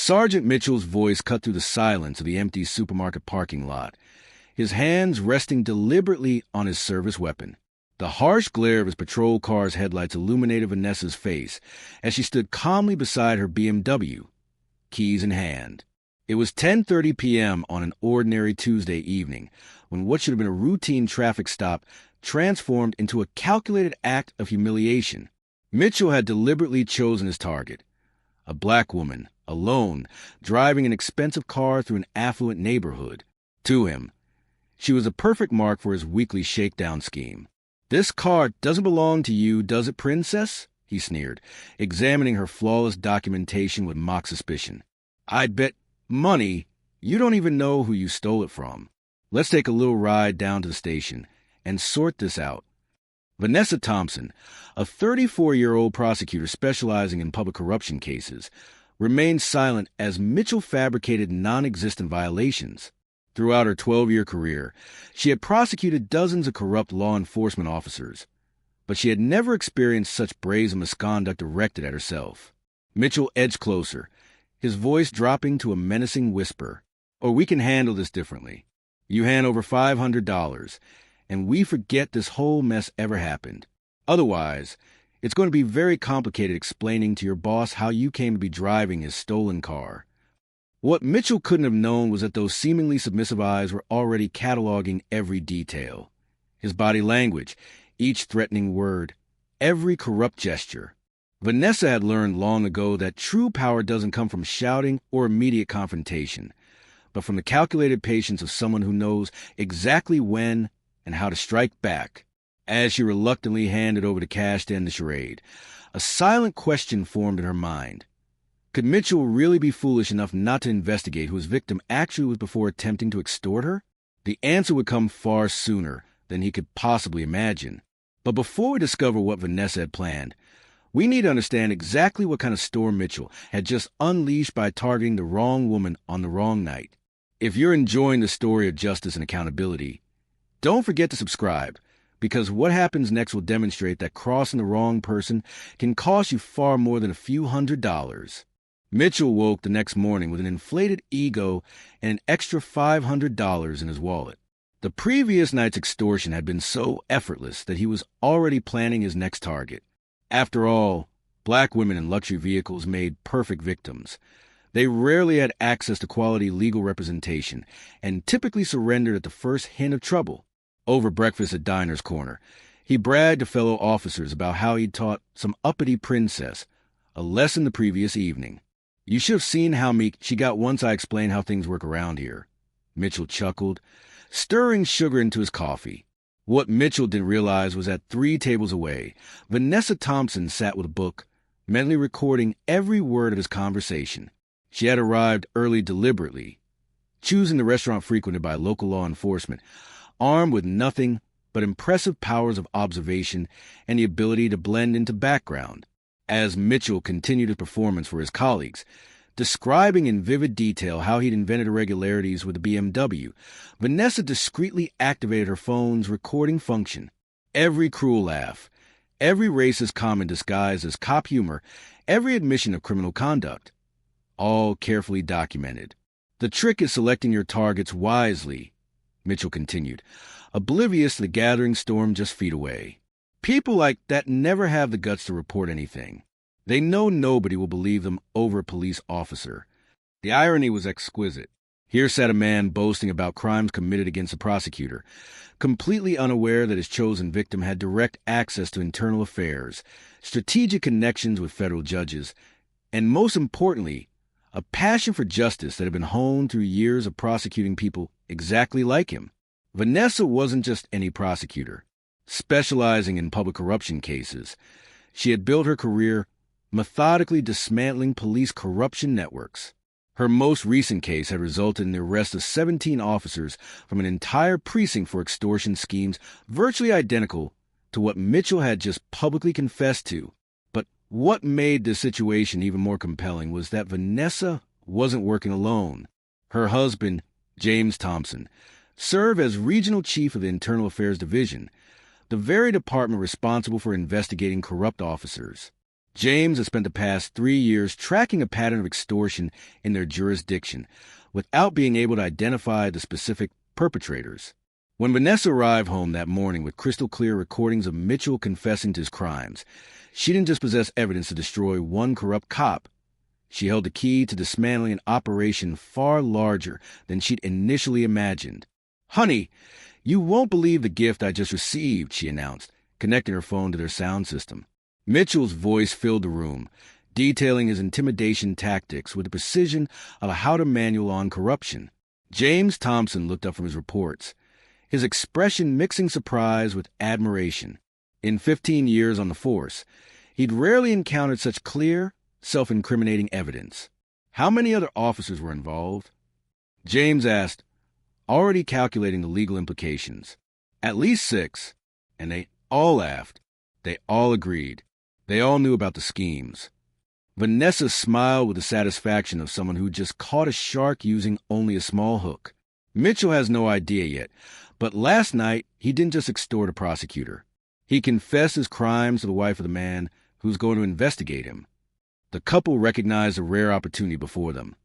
Sergeant Mitchell's voice cut through the silence of the empty supermarket parking lot, his hands resting deliberately on his service weapon. The harsh glare of his patrol car's headlights illuminated Vanessa's face as she stood calmly beside her BMW, keys in hand. It was 10:30 p.m. on an ordinary Tuesday evening, when what should have been a routine traffic stop transformed into a calculated act of humiliation. Mitchell had deliberately chosen his target, a black woman, alone, driving an expensive car through an affluent neighborhood. To him, she was a perfect mark for his weekly shakedown scheme. "This car doesn't belong to you, does it, princess?" he sneered, examining her flawless documentation with mock suspicion. "I'd bet money you don't even know who you stole it from. Let's take a little ride down to the station and sort this out." Vanessa Thompson, a 34-year-old prosecutor specializing in public corruption cases, remained silent as Mitchell fabricated non-existent violations. Throughout her 12-year career, she had prosecuted dozens of corrupt law enforcement officers, but she had never experienced such brazen misconduct directed at herself. Mitchell edged closer, his voice dropping to a menacing whisper. "Or we can handle this differently. You hand over $500, and we forget this whole mess ever happened. Otherwise, it's going to be very complicated explaining to your boss how you came to be driving his stolen car." What Mitchell couldn't have known was that those seemingly submissive eyes were already cataloging every detail. His body language, each threatening word, every corrupt gesture. Vanessa had learned long ago that true power doesn't come from shouting or immediate confrontation, but from the calculated patience of someone who knows exactly when and how to strike back. As she reluctantly handed over the cash to end the charade, a silent question formed in her mind. Could Mitchell really be foolish enough not to investigate who his victim actually was before attempting to extort her? The answer would come far sooner than he could possibly imagine. But before we discover what Vanessa had planned, we need to understand exactly what kind of storm Mitchell had just unleashed by targeting the wrong woman on the wrong night. If you're enjoying the story of justice and accountability, don't forget to subscribe, because what happens next will demonstrate that crossing the wrong person can cost you far more than a few $100s. Mitchell woke the next morning with an inflated ego and an extra $500 in his wallet. The previous night's extortion had been so effortless that he was already planning his next target. After all, black women in luxury vehicles made perfect victims. They rarely had access to quality legal representation and typically surrendered at the first hint of trouble. Over breakfast at Diner's Corner, he bragged to fellow officers about how he'd taught some uppity princess a lesson the previous evening. "You should have seen how meek she got once I explained how things work around here," Mitchell chuckled, stirring sugar into his coffee. What Mitchell didn't realize was that 3 tables away, Vanessa Thompson sat with a book, mentally recording every word of his conversation. She had arrived early deliberately, choosing the restaurant frequented by local law enforcement, armed with nothing but impressive powers of observation and the ability to blend into background. As Mitchell continued his performance for his colleagues, describing in vivid detail how he'd invented irregularities with the BMW, Vanessa discreetly activated her phone's recording function. Every cruel laugh, every racist comment disguised as cop humor, every admission of criminal conduct, all carefully documented. "The trick is selecting your targets wisely," Mitchell continued, oblivious to the gathering storm just feet away. "People like that never have the guts to report anything. They know nobody will believe them over a police officer." The irony was exquisite. Here sat a man boasting about crimes committed against a prosecutor, completely unaware that his chosen victim had direct access to internal affairs, strategic connections with federal judges, and most importantly, a passion for justice that had been honed through years of prosecuting people exactly like him. Vanessa wasn't just any prosecutor, specializing in public corruption cases. She had built her career methodically dismantling police corruption networks. Her most recent case had resulted in the arrest of 17 officers from an entire precinct for extortion schemes virtually identical to what Mitchell had just publicly confessed to. But what made this situation even more compelling was that Vanessa wasn't working alone. Her husband, James Thompson, served as regional chief of the Internal Affairs Division, the very department responsible for investigating corrupt officers. James has spent the past 3 years tracking a pattern of extortion in their jurisdiction without being able to identify the specific perpetrators. When Vanessa arrived home that morning with crystal clear recordings of Mitchell confessing to his crimes, she didn't just possess evidence to destroy one corrupt cop. She held the key to dismantling an operation far larger than she'd initially imagined. "Honey, you won't believe the gift I just received," she announced, connecting her phone to their sound system. Mitchell's voice filled the room, detailing his intimidation tactics with the precision of a how-to manual on corruption. James Thompson looked up from his reports, his expression mixing surprise with admiration. In 15 years on the force, he'd rarely encountered such clear, self-incriminating evidence. How many other officers were involved? James asked, already calculating the legal implications. "At least 6, and they all laughed. They all agreed. They all knew about the schemes." Vanessa smiled with the satisfaction of someone who just caught a shark using only a small hook. Mitchell has no idea yet, but last night he didn't just extort a prosecutor. He confessed his crimes to the wife of the man who's going to investigate him. The couple recognized a rare opportunity before them,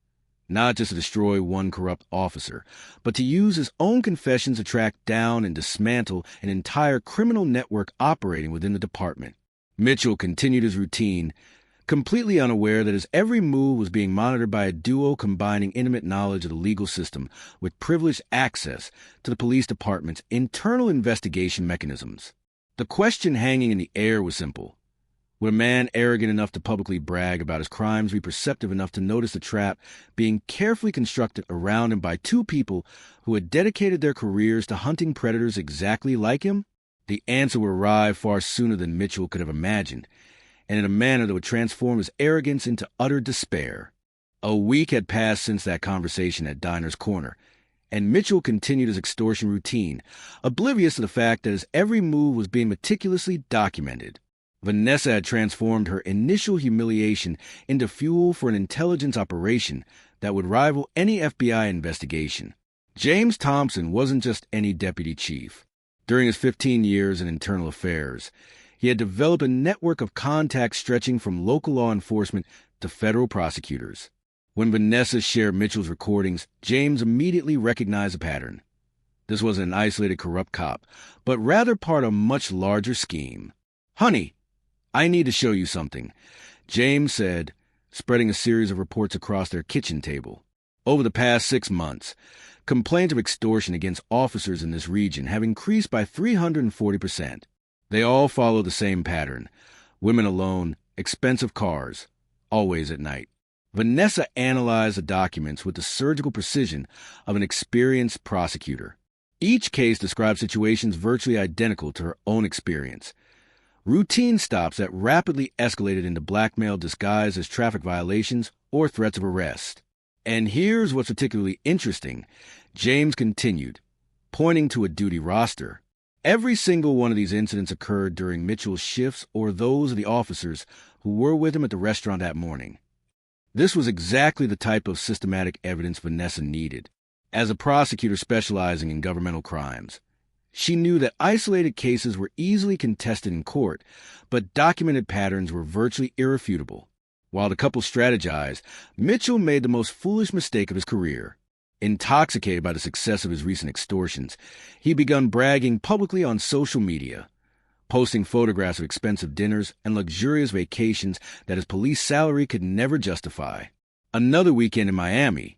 not just to destroy one corrupt officer, but to use his own confessions to track down and dismantle an entire criminal network operating within the department. Mitchell continued his routine, completely unaware that his every move was being monitored by a duo combining intimate knowledge of the legal system with privileged access to the police department's internal investigation mechanisms. The question hanging in the air was simple. Would a man arrogant enough to publicly brag about his crimes be perceptive enough to notice the trap being carefully constructed around him by two people who had dedicated their careers to hunting predators exactly like him? The answer would arrive far sooner than Mitchell could have imagined, and in a manner that would transform his arrogance into utter despair. A week had passed since that conversation at Diner's Corner, and Mitchell continued his extortion routine, oblivious to the fact that his every move was being meticulously documented. Vanessa had transformed her initial humiliation into fuel for an intelligence operation that would rival any FBI investigation. James Thompson wasn't just any deputy chief. During his 15 years in internal affairs, he had developed a network of contacts stretching from local law enforcement to federal prosecutors. When Vanessa shared Mitchell's recordings, James immediately recognized a pattern. This wasn't an isolated corrupt cop, but rather part of a much larger scheme. "Honey, I need to show you something," James said, spreading a series of reports across their kitchen table. Over the past 6 months, complaints of extortion against officers in this region have increased by 340%. They all follow the same pattern. Women alone, expensive cars, always at night. Vanessa analyzed the documents with the surgical precision of an experienced prosecutor. Each case described situations virtually identical to her own experience. Routine stops that rapidly escalated into blackmail disguised as traffic violations or threats of arrest. And here's what's particularly interesting. James continued, pointing to a duty roster. Every single one of these incidents occurred during Mitchell's shifts or those of the officers who were with him at the restaurant that morning. This was exactly the type of systematic evidence Vanessa needed. As a prosecutor specializing in governmental crimes, she knew that isolated cases were easily contested in court, but documented patterns were virtually irrefutable. While the couple strategized, Mitchell made the most foolish mistake of his career. Intoxicated by the success of his recent extortions, he began bragging publicly on social media, posting photographs of expensive dinners and luxurious vacations that his police salary could never justify. Another weekend in Miami,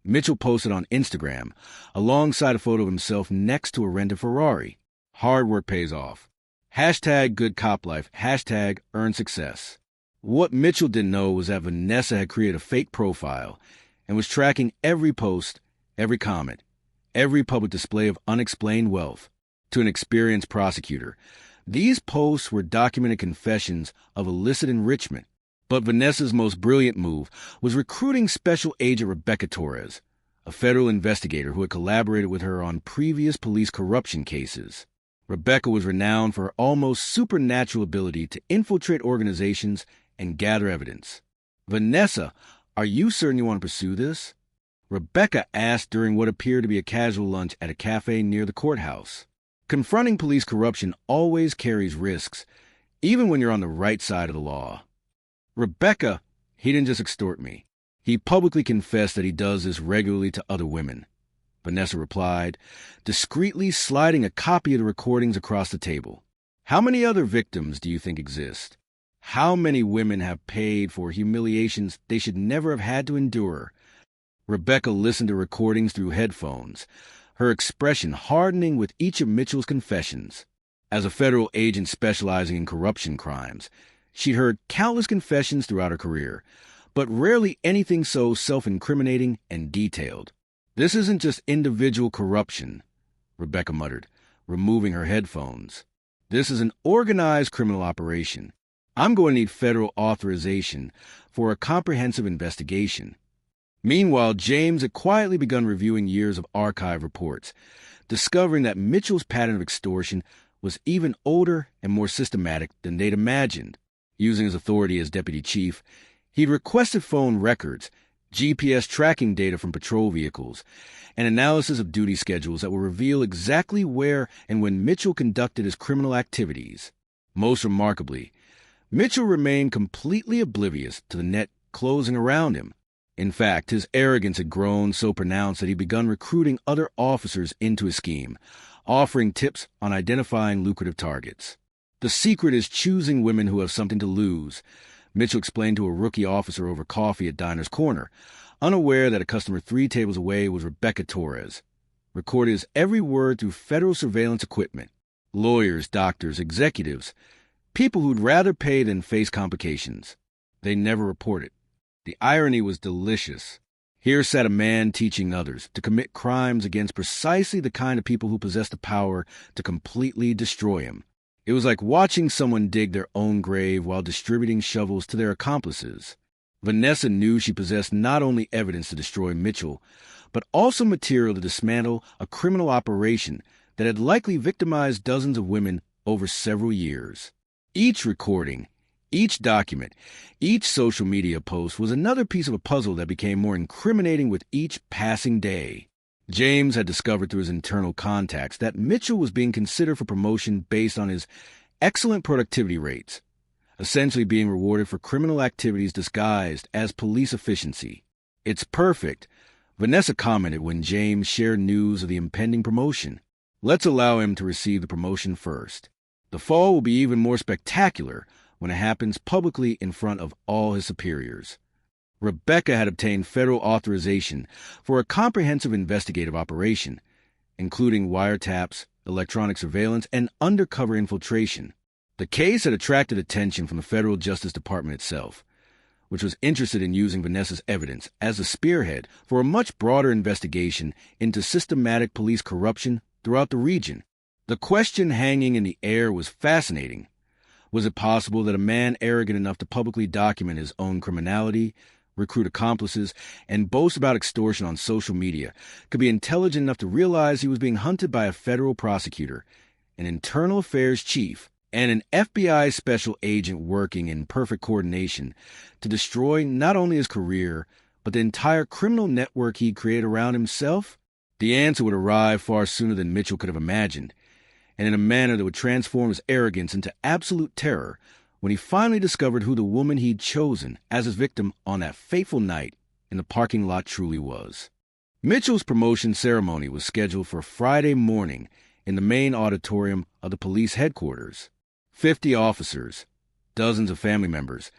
Mitchell posted on Instagram, alongside a photo of himself next to a rented Ferrari. "Hard work pays off. Hashtag good cop life. Hashtag earn success." What Mitchell didn't know was that Vanessa had created a fake profile and was tracking every post, every comment, every public display of unexplained wealth. To an experienced prosecutor, these posts were documented confessions of illicit enrichment. But Vanessa's most brilliant move was recruiting Special Agent Rebecca Torres, a federal investigator who had collaborated with her on previous police corruption cases. Rebecca was renowned for her almost supernatural ability to infiltrate organizations and gather evidence. "Vanessa, are you certain you want to pursue this?" Rebecca asked during what appeared to be a casual lunch at a cafe near the courthouse. Confronting police corruption always carries risks, even when you're on the right side of the law. Rebecca, he didn't just extort me. He publicly confessed that he does this regularly to other women, Vanessa replied, discreetly sliding a copy of the recordings across the table. How many other victims do you think exist? How many women have paid for humiliations they should never have had to endure? Rebecca listened to recordings through headphones, her expression hardening with each of Mitchell's confessions. As a federal agent specializing in corruption crimes, she'd heard countless confessions throughout her career, but rarely anything so self-incriminating and detailed. This isn't just individual corruption, Rebecca muttered, removing her headphones. This is an organized criminal operation. I'm going to need federal authorization for a comprehensive investigation. Meanwhile, James had quietly begun reviewing years of archive reports, discovering that Mitchell's pattern of extortion was even older and more systematic than they'd imagined. Using his authority as deputy chief, he'd requested phone records, GPS tracking data from patrol vehicles, and analysis of duty schedules that would reveal exactly where and when Mitchell conducted his criminal activities. Most remarkably, Mitchell remained completely oblivious to the net closing around him. In fact, his arrogance had grown so pronounced that he'd begun recruiting other officers into his scheme, offering tips on identifying lucrative targets. The secret is choosing women who have something to lose, Mitchell explained to a rookie officer over coffee at Diner's Corner, unaware that a customer 3 tables away was Rebecca Torres. Recorded his every word through federal surveillance equipment. Lawyers, doctors, executives, people who'd rather pay than face complications. They never reported. The irony was delicious. Here sat a man teaching others to commit crimes against precisely the kind of people who possessed the power to completely destroy him. It was like watching someone dig their own grave while distributing shovels to their accomplices. Vanessa knew she possessed not only evidence to destroy Mitchell, but also material to dismantle a criminal operation that had likely victimized dozens of women over several years. Each recording, each document, each social media post was another piece of a puzzle that became more incriminating with each passing day. James had discovered through his internal contacts that Mitchell was being considered for promotion based on his excellent productivity rates, essentially being rewarded for criminal activities disguised as police efficiency. "It's perfect," Vanessa commented when James shared news of the impending promotion. "Let's allow him to receive the promotion first. The fall will be even more spectacular when it happens publicly in front of all his superiors." Rebecca had obtained federal authorization for a comprehensive investigative operation, including wiretaps, electronic surveillance, and undercover infiltration. The case had attracted attention from the Federal Justice Department itself, which was interested in using Vanessa's evidence as a spearhead for a much broader investigation into systematic police corruption throughout the region. The question hanging in the air was fascinating. Was it possible that a man arrogant enough to publicly document his own criminality, recruit accomplices, and boast about extortion on social media could be intelligent enough to realize he was being hunted by a federal prosecutor, an internal affairs chief, and an FBI special agent working in perfect coordination to destroy not only his career, but the entire criminal network he'd created around himself? The answer would arrive far sooner than Mitchell could have imagined, and in a manner that would transform his arrogance into absolute terror when he finally discovered who the woman he'd chosen as his victim on that fateful night in the parking lot truly was. Mitchell's promotion ceremony was scheduled for Friday morning in the main auditorium of the police headquarters. 50 officers, dozens of family members,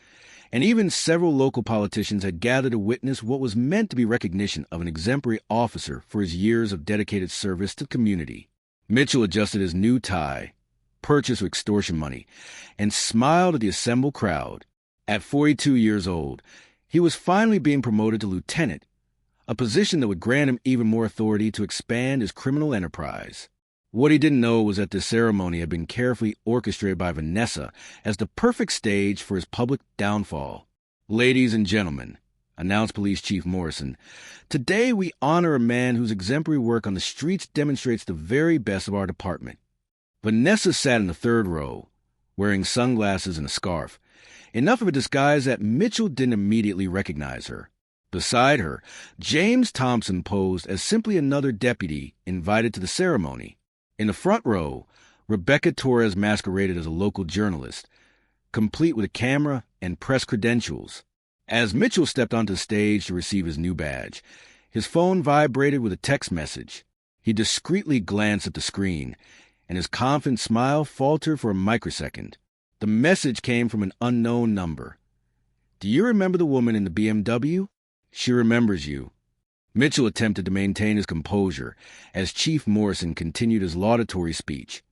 and even several local politicians had gathered to witness what was meant to be recognition of an exemplary officer for his years of dedicated service to the community. Mitchell adjusted his new tie, purchased with extortion money, and smiled at the assembled crowd. At 42 years old, he was finally being promoted to lieutenant, a position that would grant him even more authority to expand his criminal enterprise. What he didn't know was that the ceremony had been carefully orchestrated by Vanessa as the perfect stage for his public downfall. "Ladies and gentlemen," announced Police Chief Morrison, "today we honor a man whose exemplary work on the streets demonstrates the very best of our department." Vanessa sat in the third row, wearing sunglasses and a scarf, enough of a disguise that Mitchell didn't immediately recognize her. Beside her, James Thompson posed as simply another deputy invited to the ceremony. In the front row, Rebecca Torres masqueraded as a local journalist, complete with a camera and press credentials. As Mitchell stepped onto the stage to receive his new badge, his phone vibrated with a text message. He discreetly glanced at the screen, and his confident smile faltered for a microsecond. The message came from an unknown number. "Do you remember the woman in the BMW? She remembers you." Mitchell attempted to maintain his composure as Chief Morrison continued his laudatory speech,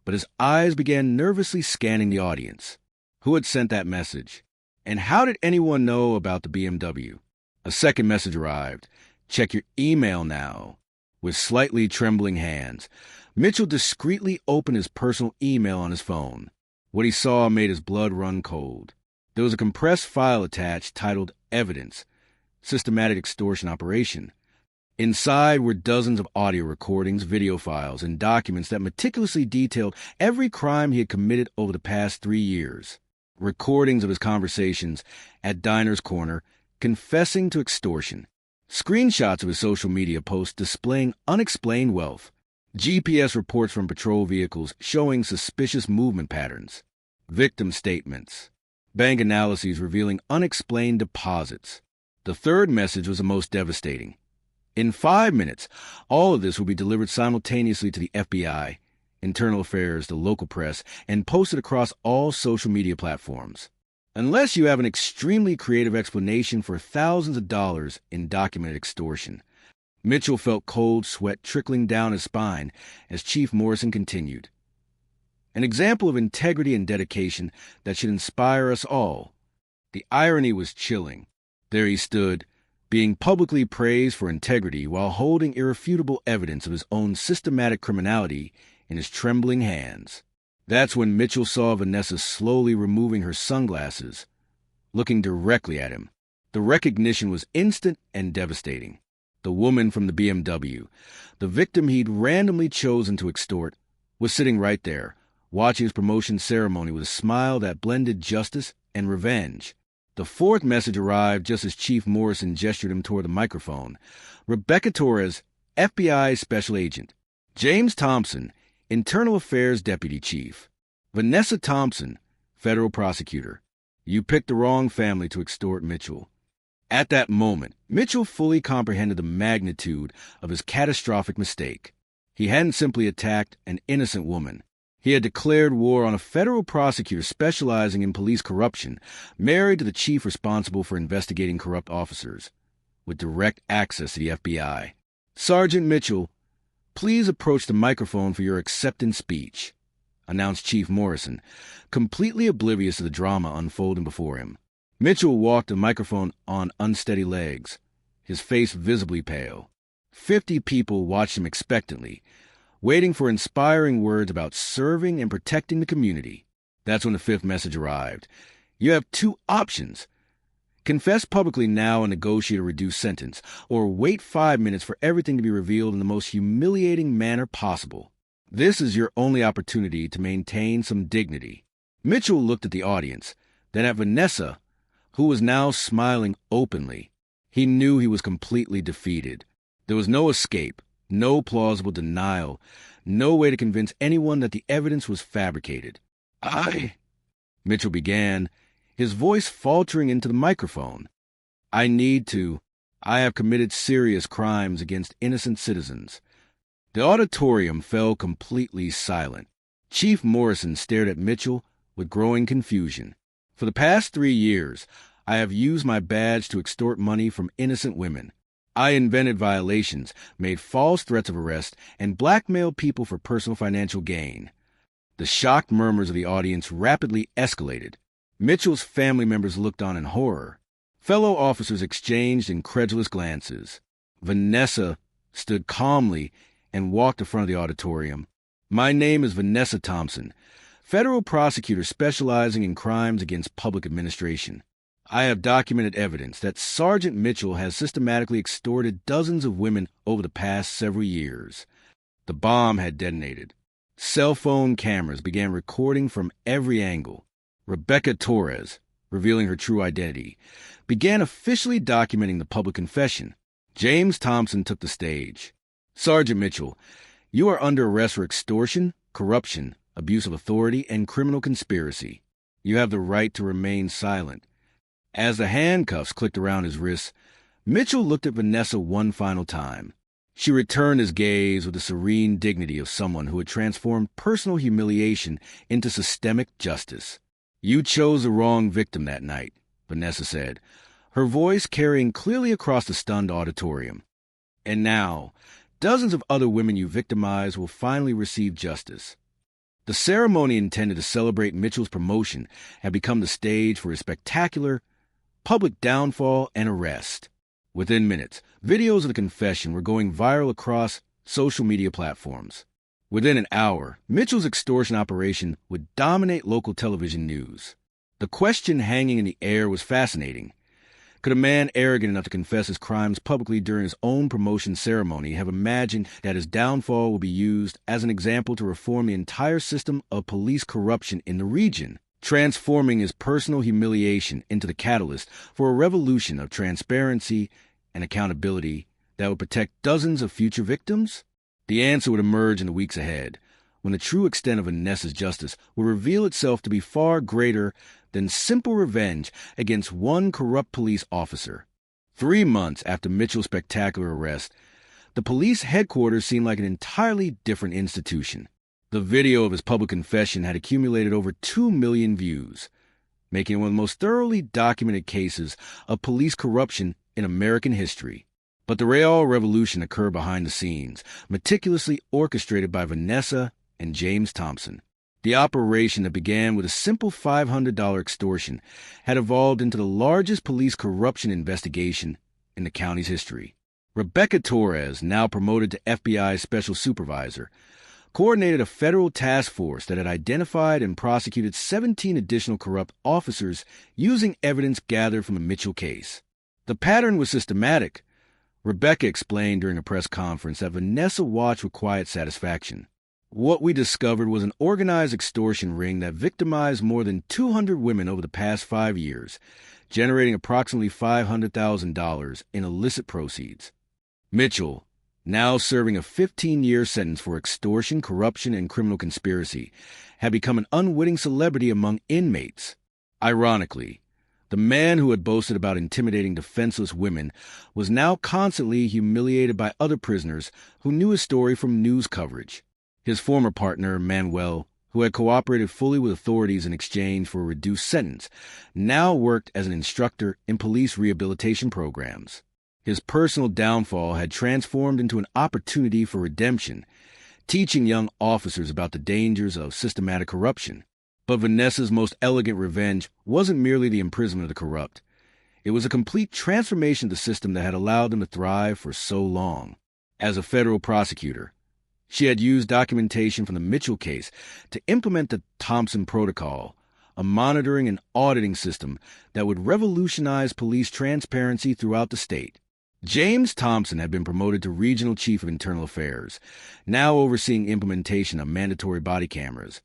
but his eyes began nervously scanning the audience. Who had sent that message? And how did anyone know about the BMW? A second message arrived. "Check your email now." With slightly trembling hands, Mitchell discreetly opened his personal email on his phone. What he saw made his blood run cold. There was a compressed file attached titled Evidence, Systematic Extortion Operation. Inside were dozens of audio recordings, video files, and documents that meticulously detailed every crime he had committed over the past 3 years. Recordings of his conversations at Diner's Corner, confessing to extortion. Screenshots of his social media posts displaying unexplained wealth. GPS reports from patrol vehicles showing suspicious movement patterns. Victim statements. Bank analyses revealing unexplained deposits. The third message was the most devastating. In 5 minutes, all of this will be delivered simultaneously to the FBI, Internal Affairs, the local press, and posted across all social media platforms. Unless you have an extremely creative explanation for thousands of dollars in documented extortion. Mitchell felt cold sweat trickling down his spine as Chief Morrison continued. An example of integrity and dedication that should inspire us all. The irony was chilling. There he stood, being publicly praised for integrity while holding irrefutable evidence of his own systematic criminality in his trembling hands. That's when Mitchell saw Vanessa slowly removing her sunglasses, looking directly at him. The recognition was instant and devastating. The woman from the BMW, the victim he'd randomly chosen to extort, was sitting right there, watching his promotion ceremony with a smile that blended justice and revenge. The fourth message arrived just as Chief Morrison gestured him toward the microphone. Rebecca Torres, FBI Special Agent. James Thompson, Internal Affairs Deputy Chief. Vanessa Thompson, Federal Prosecutor. You picked the wrong family to extort Mitchell. At that moment, Mitchell fully comprehended the magnitude of his catastrophic mistake. He hadn't simply attacked an innocent woman. He had declared war on a federal prosecutor specializing in police corruption, married to the chief responsible for investigating corrupt officers, with direct access to the FBI. "Sergeant Mitchell, please approach the microphone for your acceptance speech," announced Chief Morrison, completely oblivious to the drama unfolding before him. Mitchell walked the microphone on unsteady legs, his face visibly pale. 50 people watched him expectantly, waiting for inspiring words about serving and protecting the community. That's when the fifth message arrived. You have 2 options. Confess publicly now and negotiate a reduced sentence, or wait 5 minutes for everything to be revealed in the most humiliating manner possible. This is your only opportunity to maintain some dignity. Mitchell looked at the audience, then at Vanessa, who was now smiling openly. He knew he was completely defeated. There was no escape, no plausible denial, no way to convince anyone that the evidence was fabricated. Mitchell began, his voice faltering into the microphone. I have committed serious crimes against innocent citizens. The auditorium fell completely silent. Chief Morrison stared at Mitchell with growing confusion. For the past 3 years, I have used my badge to extort money from innocent women. I invented violations, made false threats of arrest, and blackmailed people for personal financial gain. The shocked murmurs of the audience rapidly escalated. Mitchell's family members looked on in horror. Fellow officers exchanged incredulous glances. Vanessa stood calmly and walked in front of the auditorium. My name is Vanessa Thompson, Federal Prosecutor specializing in crimes against public administration. I have documented evidence that Sergeant Mitchell has systematically extorted dozens of women over the past several years. The bomb had detonated. Cell phone cameras began recording from every angle. Rebecca Torres, revealing her true identity, began officially documenting the public confession. James Thompson took the stage. Sergeant Mitchell, you are under arrest for extortion, corruption, abuse of authority, and criminal conspiracy. You have the right to remain silent. As the handcuffs clicked around his wrists, Mitchell looked at Vanessa one final time. She returned his gaze with the serene dignity of someone who had transformed personal humiliation into systemic justice. You chose the wrong victim that night, Vanessa said, her voice carrying clearly across the stunned auditorium. And now, dozens of other women you victimized will finally receive justice. The ceremony intended to celebrate Mitchell's promotion had become the stage for his spectacular public downfall and arrest. Within minutes, videos of the confession were going viral across social media platforms. Within an hour, Mitchell's extortion operation would dominate local television news. The question hanging in the air was fascinating. Could a man arrogant enough to confess his crimes publicly during his own promotion ceremony have imagined that his downfall would be used as an example to reform the entire system of police corruption in the region, transforming his personal humiliation into the catalyst for a revolution of transparency and accountability that would protect dozens of future victims? The answer would emerge in the weeks ahead, when the true extent of Vanessa's justice would reveal itself to be far greater than simple revenge against one corrupt police officer. 3 months after Mitchell's spectacular arrest, the police headquarters seemed like an entirely different institution. The video of his public confession had accumulated over 2 million views, making it one of the most thoroughly documented cases of police corruption in American history. But the real revolution occurred behind the scenes, meticulously orchestrated by Vanessa and James Thompson. The operation that began with a simple $500 extortion had evolved into the largest police corruption investigation in the county's history. Rebecca Torres, now promoted to FBI Special Supervisor, coordinated a federal task force that had identified and prosecuted 17 additional corrupt officers using evidence gathered from the Mitchell case. The pattern was systematic. Rebecca explained during a press conference that Vanessa watched with quiet satisfaction. What we discovered was an organized extortion ring that victimized more than 200 women over the past 5 years, generating approximately $500,000 in illicit proceeds. Mitchell, now serving a 15-year sentence for extortion, corruption, and criminal conspiracy, had become an unwitting celebrity among inmates. Ironically, the man who had boasted about intimidating defenseless women was now constantly humiliated by other prisoners who knew his story from news coverage. His former partner, Manuel, who had cooperated fully with authorities in exchange for a reduced sentence, now worked as an instructor in police rehabilitation programs. His personal downfall had transformed into an opportunity for redemption, teaching young officers about the dangers of systematic corruption. But Vanessa's most elegant revenge wasn't merely the imprisonment of the corrupt. It was a complete transformation of the system that had allowed them to thrive for so long. As a federal prosecutor, she had used documentation from the Mitchell case to implement the Thompson Protocol, a monitoring and auditing system that would revolutionize police transparency throughout the state. James Thompson had been promoted to Regional Chief of Internal Affairs, now overseeing implementation of mandatory body cameras,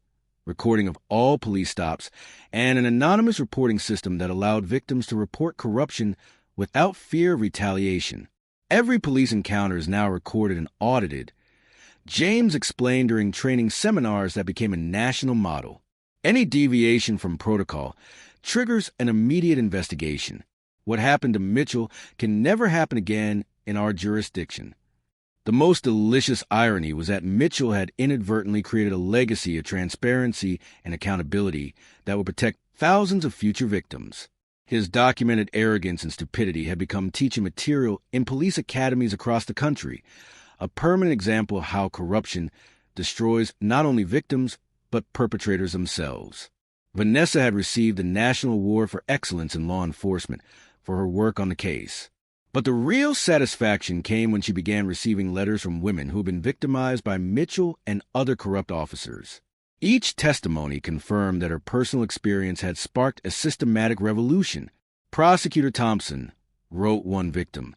recording of all police stops, and an anonymous reporting system that allowed victims to report corruption without fear of retaliation. Every police encounter is now recorded and audited. James explained during training seminars that became a national model. Any deviation from protocol triggers an immediate investigation. What happened to Mitchell can never happen again in our jurisdiction. The most delicious irony was that Mitchell had inadvertently created a legacy of transparency and accountability that would protect thousands of future victims. His documented arrogance and stupidity had become teaching material in police academies across the country, a permanent example of how corruption destroys not only victims, but perpetrators themselves. Vanessa had received the National Award for Excellence in Law Enforcement for her work on the case. But the real satisfaction came when she began receiving letters from women who had been victimized by Mitchell and other corrupt officers. Each testimony confirmed that her personal experience had sparked a systematic revolution. Prosecutor Thompson wrote one victim,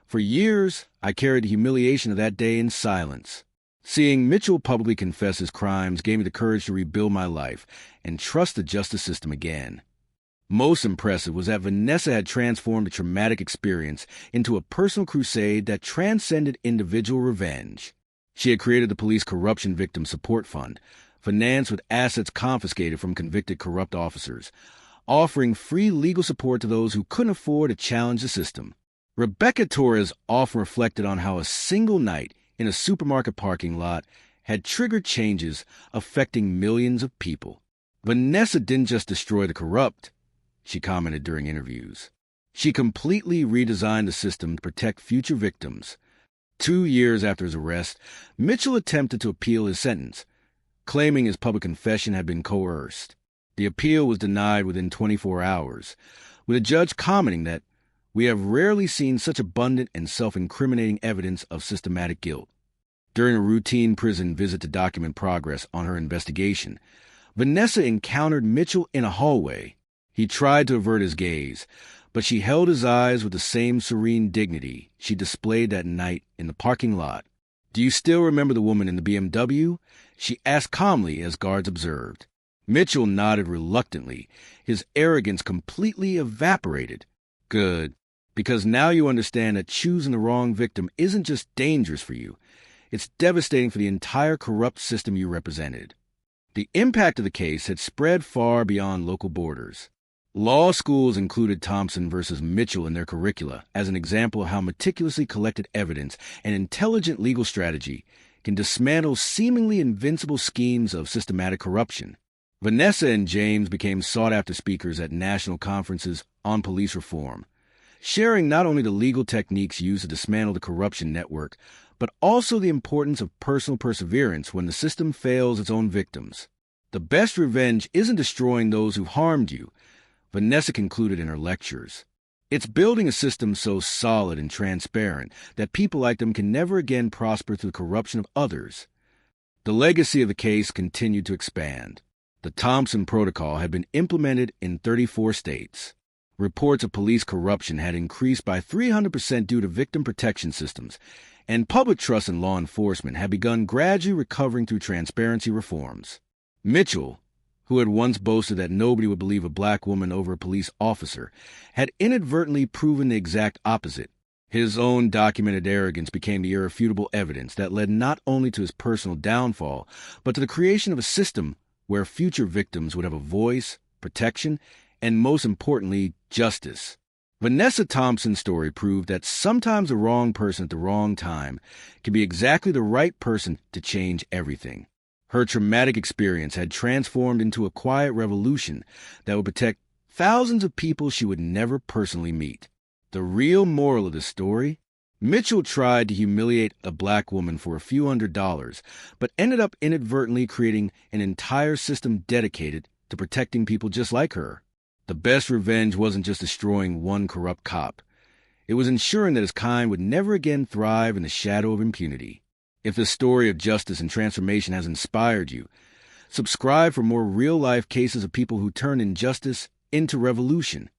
"For years, I carried the humiliation of that day in silence. Seeing Mitchell publicly confess his crimes gave me the courage to rebuild my life and trust the justice system again." Most impressive was that Vanessa had transformed a traumatic experience into a personal crusade that transcended individual revenge. She had created the Police Corruption Victim Support Fund, financed with assets confiscated from convicted corrupt officers, offering free legal support to those who couldn't afford to challenge the system. Rebecca Torres often reflected on how a single night in a supermarket parking lot had triggered changes affecting millions of people. Vanessa didn't just destroy the corrupt, she commented during interviews. She completely redesigned the system to protect future victims. 2 years after his arrest, Mitchell attempted to appeal his sentence, claiming his public confession had been coerced. The appeal was denied within 24 hours, with a judge commenting that we have rarely seen such abundant and self-incriminating evidence of systematic guilt. During a routine prison visit to document progress on her investigation, Vanessa encountered Mitchell in a hallway. He tried to avert his gaze, but she held his eyes with the same serene dignity she displayed that night in the parking lot. "Do you still remember the woman in the BMW?" she asked calmly as guards observed. Mitchell nodded reluctantly, his arrogance completely evaporated. "Good, because now you understand that choosing the wrong victim isn't just dangerous for you, it's devastating for the entire corrupt system you represented." The impact of the case had spread far beyond local borders. Law schools included Thompson versus Mitchell in their curricula as an example of how meticulously collected evidence and intelligent legal strategy can dismantle seemingly invincible schemes of systematic corruption. Vanessa and James became sought-after speakers at national conferences on police reform, sharing not only the legal techniques used to dismantle the corruption network, but also the importance of personal perseverance when the system fails its own victims. The best revenge isn't destroying those who harmed you, Vanessa concluded in her lectures. It's building a system so solid and transparent that people like them can never again prosper through the corruption of others. The legacy of the case continued to expand. The Thompson Protocol had been implemented in 34 states. Reports of police corruption had increased by 300% due to victim protection systems, and public trust in law enforcement had begun gradually recovering through transparency reforms. Mitchell, who had once boasted that nobody would believe a black woman over a police officer, had inadvertently proven the exact opposite. His own documented arrogance became the irrefutable evidence that led not only to his personal downfall, but to the creation of a system where future victims would have a voice, protection, and most importantly, justice. Vanessa Thompson's story proved that sometimes the wrong person at the wrong time can be exactly the right person to change everything. Her traumatic experience had transformed into a quiet revolution that would protect thousands of people she would never personally meet. The real moral of the story? Mitchell tried to humiliate a black woman for a few $100s, but ended up inadvertently creating an entire system dedicated to protecting people just like her. The best revenge wasn't just destroying one corrupt cop. It was ensuring that his kind would never again thrive in the shadow of impunity. If the story of justice and transformation has inspired you, subscribe for more real-life cases of people who turned injustice into revolution.